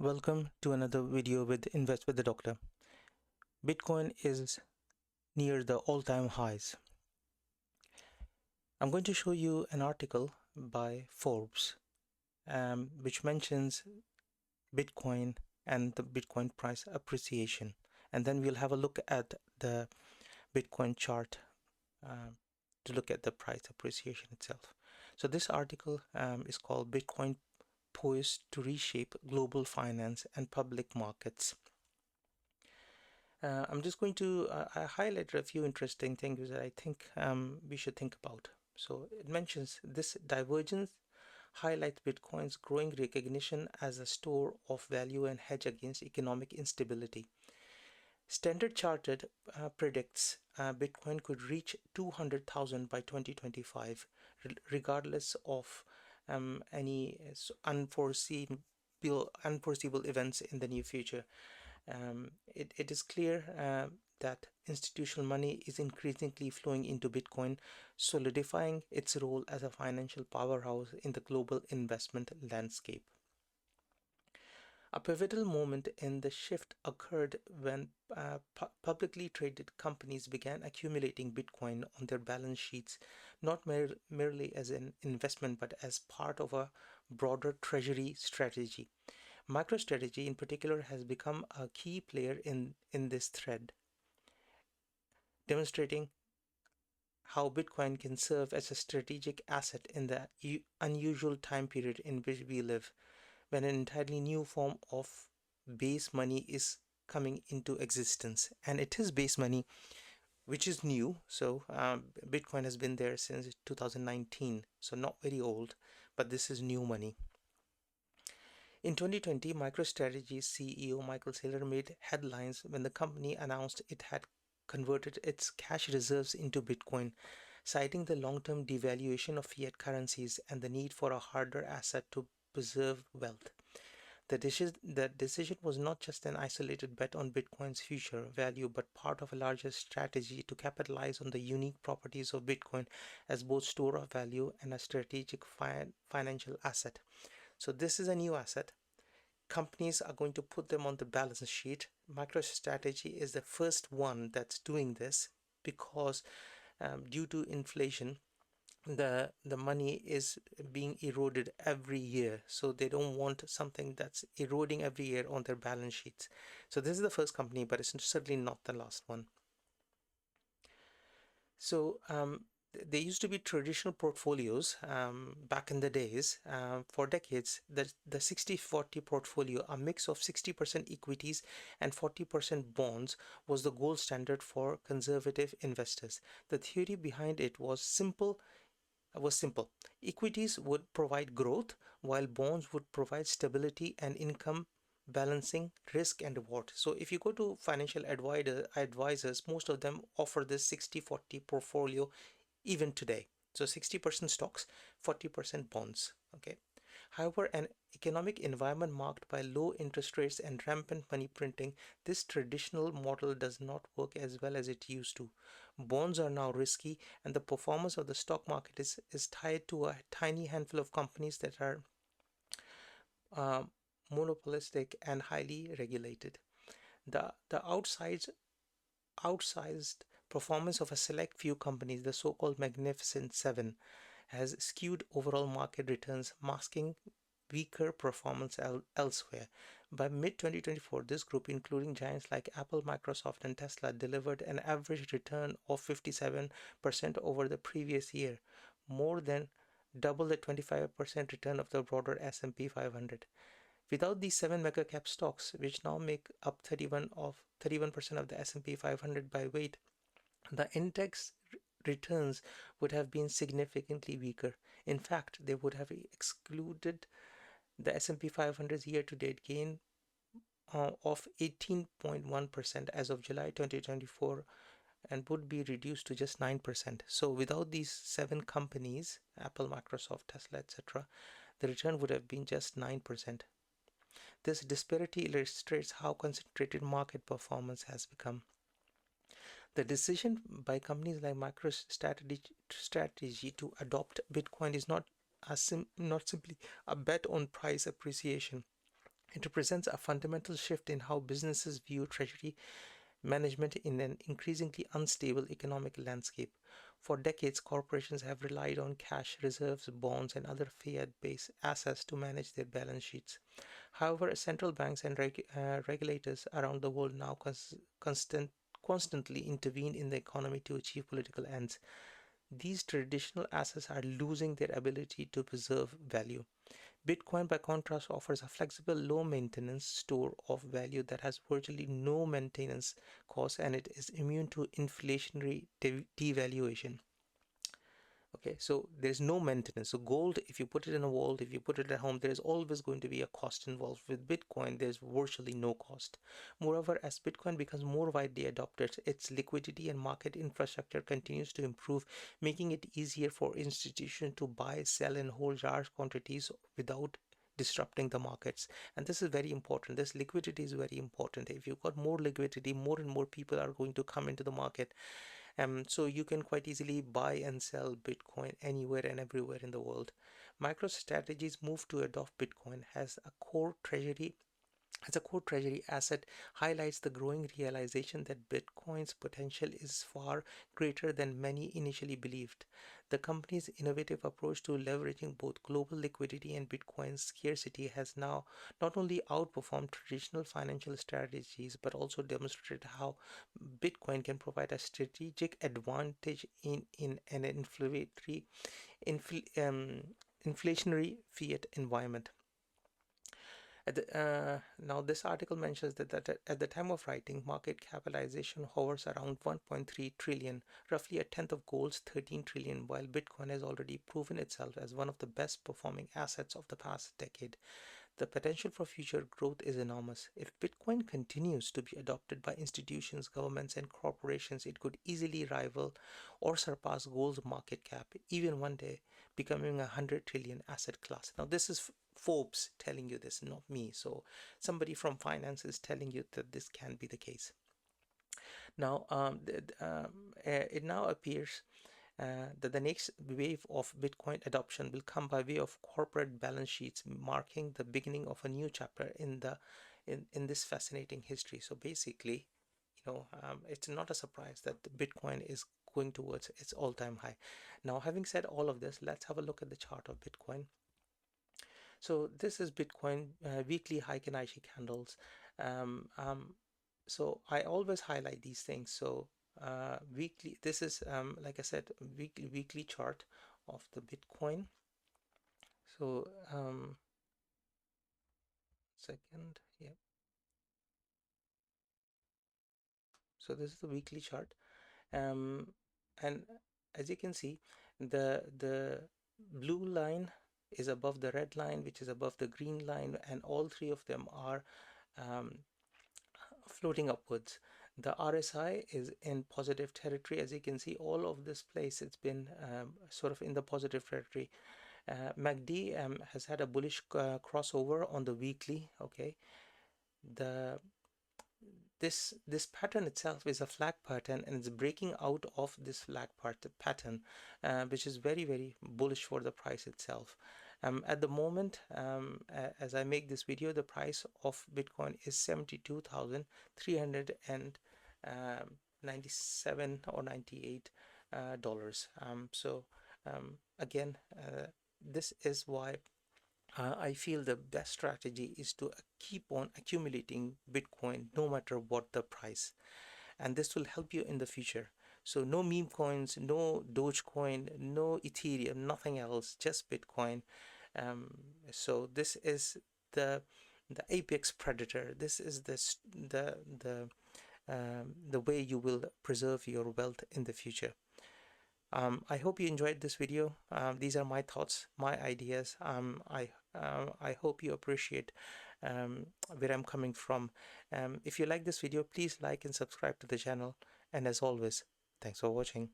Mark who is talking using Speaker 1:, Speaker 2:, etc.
Speaker 1: Welcome to another video with Invest with the Doctor. Bitcoin is near the all-time highs. I'm going to show you an article by Forbes, which mentions Bitcoin and the Bitcoin price appreciation. And then we'll have a look at the Bitcoin chart to look at the price appreciation itself. So this article is called Bitcoin Poised to Reshape Global Finance and Public Markets. I'm just going to highlight a few interesting things that I think we should think about. So it mentions this divergence highlights Bitcoin's growing recognition as a store of value and hedge against economic instability. Standard Chartered predicts Bitcoin could reach 200,000 by 2025, regardless of any unforeseeable events in the near future. It is clear that institutional money is increasingly flowing into Bitcoin, solidifying its role as a financial powerhouse in the global investment landscape. A pivotal moment in the shift occurred when publicly traded companies began accumulating Bitcoin on their balance sheets, not merely as an investment but as part of a broader treasury strategy. MicroStrategy in particular has become a key player in this thread, demonstrating how Bitcoin can serve as a strategic asset in the unusual time period in which we live, when an entirely new form of base money is coming into existence. And it is base money, which is new. So Bitcoin has been there since 2019, so not very old, but this is new money. In 2020, MicroStrategy's CEO Michael Saylor made headlines when the company announced it had converted its cash reserves into Bitcoin, citing the long-term devaluation of fiat currencies and the need for a harder asset to preserve wealth. The decision was not just an isolated bet on Bitcoin's future value, but part of a larger strategy to capitalize on the unique properties of Bitcoin as both store of value and a strategic financial asset. So this is a new asset. Companies are going to put them on the balance sheet. MicroStrategy is the first one that's doing this because due to inflation, the money is being eroded every year, so they don't want something that's eroding every year on their balance sheets. So this is the first company, but it's certainly not the last one. So there used to be traditional portfolios back in the days. For decades, the 60-40 portfolio, a mix of 60% equities and 40% bonds, was the gold standard for conservative investors. The theory behind it was simple. Equities would provide growth, while bonds would provide stability and income, balancing risk and reward. So if you go to financial advisors, most of them offer this 60-40 portfolio even today. So 60% stocks, 40% bonds. Okay. However, an economic environment marked by low interest rates and rampant money printing, this traditional model does not work as well as it used to. Bonds are now risky, and the performance of the stock market is tied to a tiny handful of companies that are monopolistic and highly regulated. The outsized performance of a select few companies, the so-called Magnificent Seven, has skewed overall market returns, masking weaker performance elsewhere. By mid-2024, this group, including giants like Apple, Microsoft, and Tesla, delivered an average return of 57% over the previous year, more than double the 25% return of the broader S&P 500. Without these seven mega cap stocks, which now make up 31% of the S&P 500 by weight, the index returns would have been significantly weaker. In fact, they would have excluded the S&P 500's year-to-date gain of 18.1% as of July 2024 and would be reduced to just 9%. So without these seven companies, Apple, Microsoft, Tesla, etc., the return would have been just 9%. This disparity illustrates how concentrated market performance has become. The decision by companies like MicroStrategy to adopt Bitcoin is not simply a bet on price appreciation. It represents a fundamental shift in how businesses view treasury management in an increasingly unstable economic landscape. For decades, corporations have relied on cash reserves, bonds, and other fiat based assets to manage their balance sheets. However, central banks and regulators around the world now constantly intervene in the economy to achieve political ends. These traditional assets are losing their ability to preserve value. Bitcoin, by contrast, offers a flexible, low maintenance store of value that has virtually no maintenance costs, and it is immune to inflationary devaluation. Okay, so there's no maintenance. So gold, if you put it in a vault, if you put it at home, there's always going to be a cost involved. With Bitcoin, there's virtually no cost. Moreover, as Bitcoin becomes more widely adopted, its liquidity and market infrastructure continues to improve, making it easier for institutions to buy, sell, and hold large quantities without disrupting the markets. And this is very important. This liquidity is very important. If you've got more liquidity, more and more people are going to come into the market, so you can quite easily buy and sell Bitcoin anywhere and everywhere in the world. MicroStrategy's move to adopt Bitcoin as a core treasury asset highlights the growing realization that Bitcoin's potential is far greater than many initially believed. The company's innovative approach to leveraging both global liquidity and Bitcoin's scarcity has now not only outperformed traditional financial strategies but also demonstrated how Bitcoin can provide a strategic advantage in an infl, um, inflationary fiat environment. Now, this article mentions that at the time of writing, market capitalization hovers around 1.3 trillion, roughly a tenth of gold's 13 trillion, while Bitcoin has already proven itself as one of the best performing assets of the past decade. The potential for future growth is enormous. If Bitcoin continues to be adopted by institutions, governments, and corporations, it could easily rival or surpass gold's market cap, even one day becoming a 100 trillion asset class. Now, this is Forbes telling you this, not me. So, somebody from finance is telling you that this can be the case. Now, it now appears that the next wave of Bitcoin adoption will come by way of corporate balance sheets, marking the beginning of a new chapter in this fascinating history. So basically, it's not a surprise that Bitcoin is going towards its all-time high. Now, having said all of this, let's have a look at the chart of Bitcoin. So this is Bitcoin weekly Heikin Aiki candles. Um, um, so I always highlight these things. So weekly, this is like I said, weekly chart of the Bitcoin. So second, yeah. So this is the weekly chart, and as you can see, the blue line is above the red line, which is above the green line, and all three of them are um, floating upwards. The RSI is in positive territory. As you can see, all of this place, it's been sort of in the positive territory. MACD has had a bullish crossover on the weekly. Okay, the this pattern itself is a flag pattern, and it's breaking out of this flag pattern, which is very bullish for the price itself. At the moment, as I make this video, the price of Bitcoin is 72,397 or 98 dollars. Again, this is why I feel the best strategy is to keep on accumulating Bitcoin no matter what the price, and this will help you in the future. So no meme coins, no Dogecoin, no Ethereum, nothing else, just Bitcoin. So this is the apex predator. This is the way you will preserve your wealth in the future. I hope you enjoyed this video. These are my thoughts, my ideas. I hope you appreciate where I'm coming from. If you like this video, please like and subscribe to the channel. And as always, thanks for watching.